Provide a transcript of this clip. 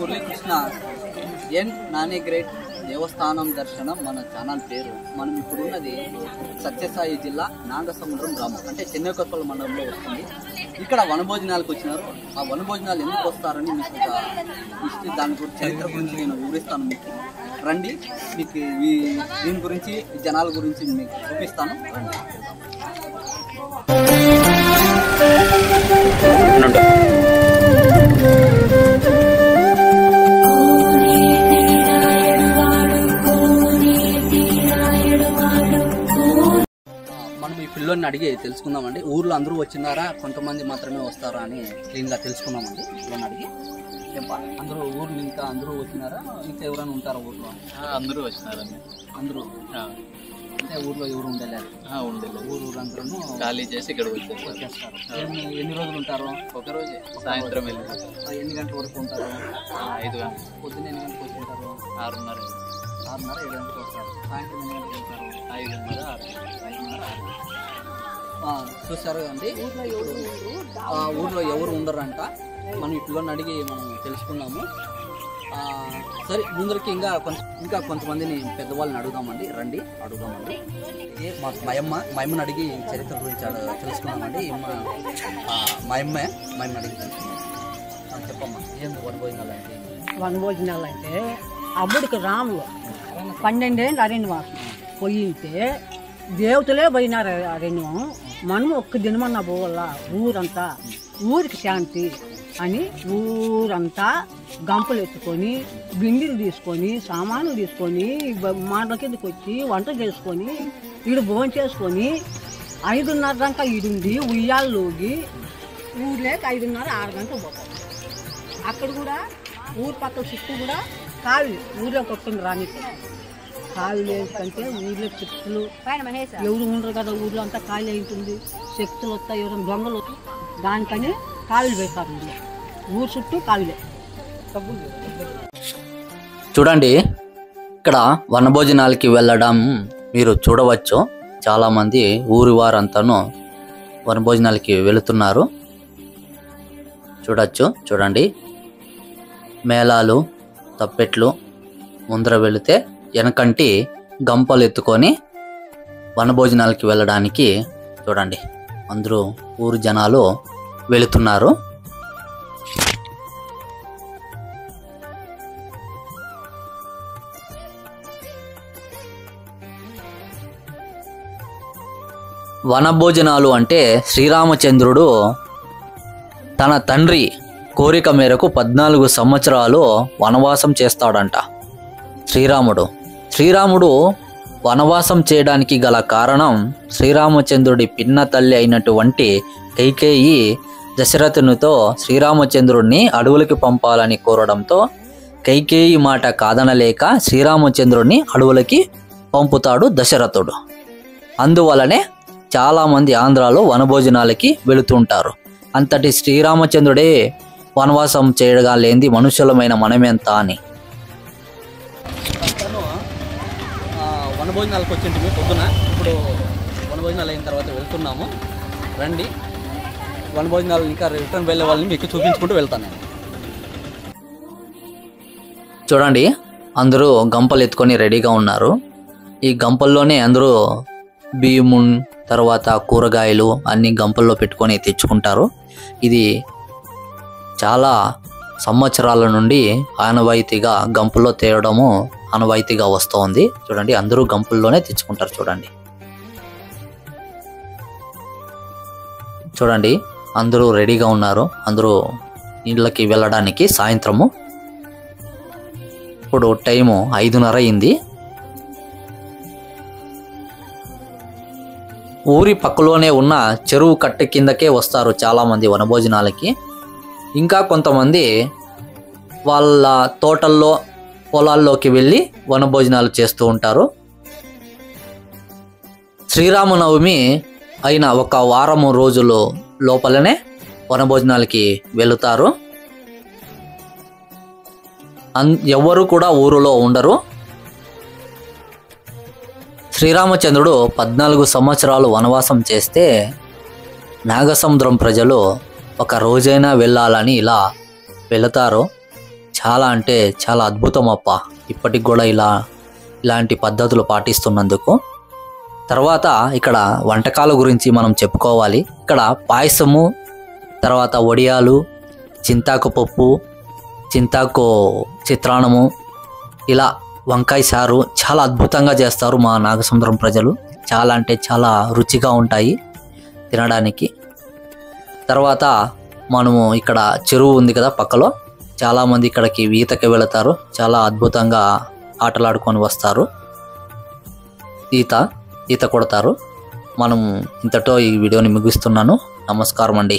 మురళీకృష్ణ ఎన్ Nani great దేవస్థానం దర్శనం మన channel పేరు. మనం ఇప్పుడున్నది సత్యసాయి జిల్లా నాగసముద్రం గ్రామం, అంటే చెన్నైకొత్తపల్లి మండలంలో వస్తుంది. ఇక్కడ వనభోజనాలకు వచ్చినారు. ఆ వనభోజనాలు ఎందుకు వస్తారని మీకు ఒక హిస్టరీ, దాని గురించి చరిత్ర గురించి నేను వివరిస్తాను. మీకు రండి, మీకు దీని గురించి జనాల గురించి మీకు చూపిస్తాను. రండి. మనం ఈ పిల్లోని అడిగి తెలుసుకుందామండి. ఊర్లో అందరూ వచ్చినారా, కొంతమంది మాత్రమే వస్తారా అని క్లీన్గా తెలుసుకుందామండి. పిల్లోని అడిగి అందరూ ఊర్లో ఇంకా అందరూ వచ్చినారా, ఇంకా ఎవరైనా ఉంటారా ఊర్లో? అందరూ వచ్చినారండి. అందరూ అంటే ఊర్లో ఎవరు ఉండలేదు? ఊరందరూ ఖాళీ చేసి ఇక్కడ వచ్చేస్తారు. ఎన్ని రోజులు ఉంటారు? ఒకరోజే. సాయంత్రం వెళ్ళి ఎన్ని గంటల వరకు ఉంటారు? 5 గంటలు. పొద్దున్న ఎన్ని గంటలకు వచ్చి ఉంటారు? 6:30, 7 గంటలకు వస్తారు. సాయంత్రం ఎన్ని గంటలకు వెళ్తారు? 5:30, 6. చూసారు అండి, ఊర్లో ఎవరు ఉండరంట. మనం ఇట్లో అడిగి మనం తెలుసుకున్నాము. సరే, ముందరికి ఇంకా కొంతమందిని పెద్దవాళ్ళని అడుగుదామండి. రండి, అడుగుదామండి. మాకు మయమ్మని అడిగి చరిత్ర గురించి తెలుసుకున్నామండి. మయమ్మని అడిగి తెలుసుకున్నాం. చెప్పమ్మా, ఏం వనభోజనాలు అంటే? వనభోజనాలు అంటే అప్పుడుకి రాములు 12 ఏళ్ళు అరణ్యవాసం పోయింటే దేవతలే పోయినారు అరణ్యం. మనం ఒక్క దినమన్నా పోవాలా, ఊరంతా ఊరికి శాంతి అని ఊరంతా గంపలు ఎత్తుకొని, బిందెలు తీసుకొని, సామాన్లు తీసుకొని, మాటల కిందకి వచ్చి వంట చేసుకొని, ఈడు భోజనం చేసుకొని 5:30 దాకా ఈడుండి ఉయ్యాల్లోగి ఊర్లేక 5:30, 6 గంటలు పోతారు. అక్కడ కూడా ఊరు పక్కల చుట్టూ కూడా కావి ఊర్లో కొట్టుకుని రానికి కావి లేకంటే ఊర్లో శక్తులు ఎవరు ఉండరు కదా, ఊర్లో అంతా ఖాళీ అవుతుంది. శక్తులు వస్తాయి, ఎవరైనా దొంగలు దానికని కావిలు వేస్తారు. ఊరు చుట్టూ కావిలే. చూడండి, ఇక్కడ వనభోజనాలకి వెళ్ళడం మీరు చూడవచ్చు. చాలామంది ఊరి వారంతాను వనభోజనాలకి వెళుతున్నారు. చూడండి, మేళాలు, తప్పెట్లు ముందర వెళితే వెనకంటి గంపలు ఎత్తుకొని వనభోజనాలకి వెళ్ళడానికి చూడండి అందరూ ఊరు జనాలు వెళుతున్నారు. వనభోజనాలు అంటే శ్రీరామచంద్రుడు తన తండ్రి కోరిక మేరకు 14 సంవత్సరాలు వనవాసం చేస్తాడంట. శ్రీరాముడు వనవాసం చేయడానికి గల కారణం శ్రీరామచంద్రుడి పిన్న తల్లి అయినటువంటి కైకేయి దశరథునితో శ్రీరామచంద్రుడిని అడవులకి పంపాలని కోరడంతో కైకేయి మాట కాదనలేక శ్రీరామచంద్రుడిని అడవులకి పంపుతాడు దశరథుడు. అందువలనే చాలామంది ఆంధ్రాలో వనభోజనాలకి వెళుతుంటారు. అంతటి శ్రీరామచంద్రుడే వనవాసం చేయగా లేనిది మనుషులమైన మనమెంత అని. వనభోజనాలకు వచ్చింది పొద్దున. ఇప్పుడు వనభోజనాలు అయిన తర్వాత వెళ్తున్నాము. రండి, వనభోజనాలు ఇంకా రిటర్న్ వెళ్ళే వాళ్ళని మీకు చూపించుకుంటూ వెళ్తాను. చూడండి, అందరూ గంపలు ఎత్తుకొని రెడీగా ఉన్నారు. ఈ గంపల్లోనే అందరూ బియ్యము, తర్వాత కూరగాయలు అన్ని గంపల్లో పెట్టుకొని తెచ్చుకుంటారు. ఇది చాలా సంవత్సరాల నుండి ఆనవాయితీగా గంపల్లో తేయడము ఆనవాయితీగా వస్తుంది. చూడండి, అందరూ గంపల్లోనే తెచ్చుకుంటారు. చూడండి, అందరూ రెడీగా ఉన్నారు. అందరూ ఇళ్ళకి వెళ్ళడానికి సాయంత్రము. ఇప్పుడు టైము 5:30 అయింది. ఊరి పక్కలోనే ఉన్న చెరువు కట్టె కిందకే వస్తారు చాలామంది వనభోజనాలకి. ఇంకా కొంతమంది వాళ్ళ తోటల్లో, పొలాల్లోకి వెళ్ళి వనభోజనాలు చేస్తూ ఉంటారు. శ్రీరామనవమి అయిన ఒక వారం రోజులు లోపలనే వనభోజనాలకి వెళుతారు. ఎవరు కూడా ఊరిలో ఉండరు. శ్రీరామచంద్రుడు 14 సంవత్సరాలు వనవాసం చేస్తే నాగసముద్రం ప్రజలు ఒక రోజైనా వెళ్ళాలని ఇలా వెళతారు. చాలా అంటే చాలా అద్భుతం అప్ప. ఇప్పటికి కూడా ఇలాంటి పద్ధతులు పాటిస్తున్నందుకు. తర్వాత ఇక్కడ వంటకాల గురించి మనం చెప్పుకోవాలి. ఇక్కడ పాయసము, తర్వాత వడియాలు, చింతాకు పప్పు, చింతాకు చిత్రాన్నము, ఇలా వంకాయ సారు చాలా అద్భుతంగా చేస్తారు మా నాగసముద్రం ప్రజలు. చాలా అంటే చాలా రుచిగా ఉంటాయి తినడానికి. తర్వాత మనము ఇక్కడ చెరువు ఉంది కదా పక్కలో, చాలామంది ఇక్కడికి ఈతకి వెళతారు. చాలా అద్భుతంగా ఆటలాడుకొని వస్తారు, ఈత కొడతారు. మనం ఇంతతో ఈ వీడియోని ముగిస్తున్నాను. నమస్కారం అండి.